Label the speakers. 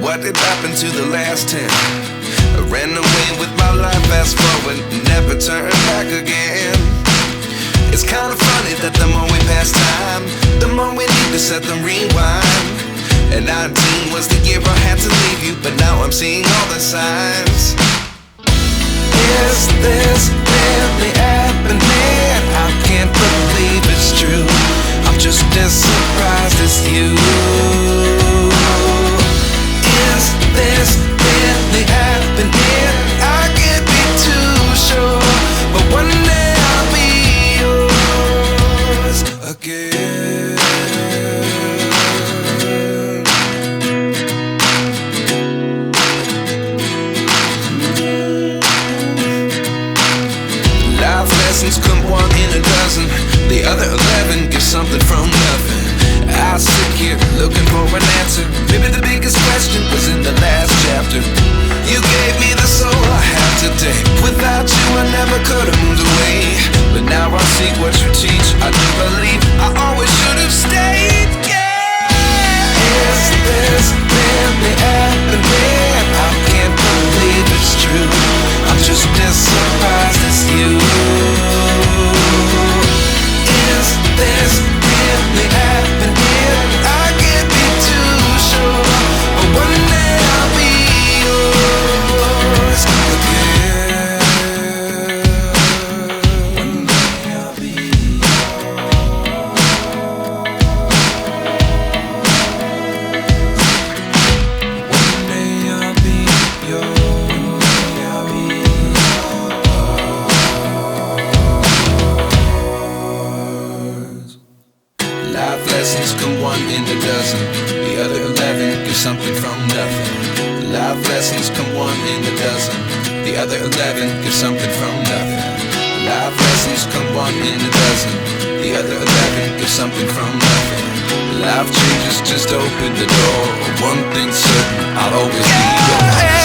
Speaker 1: what did happen to the last 10? I ran away with my life, fast forward, never turn back again. It's kind of funny that the more we pass time, the more we need to set them rewind. And 19 was the year I had to leave you, but now I'm seeing all the signs. Is this really happening? I can't believe it's true. I'm just as surprised as you. Is this really happening? I can't be too sure, but one day I'll be yours again. Life lessons come one in a dozen. The other 11 get something from nothing. I sit here looking for an answer. Maybe the biggest question was in the last chapter. You gave me the soul I have today. Without you I never could have moved away. But now I see what you teach. I do believe I always should have stayed. Yeah. Is this really happening? I can't believe it's true. I'm just as surprised as you. Is this really happening? I can't be too sure, but one day I'll be yours again. One day I'll be yours. One day I'll be yours. One day I'll be yours. Life lessons come one in a dozen. The other 11 give something from nothing. Life lessons come one in a dozen. The other 11 give something from nothing. Life lessons come one in a dozen. The other 11 give something from nothing. Life changes just open the door. One thing's certain, I'll always be yours.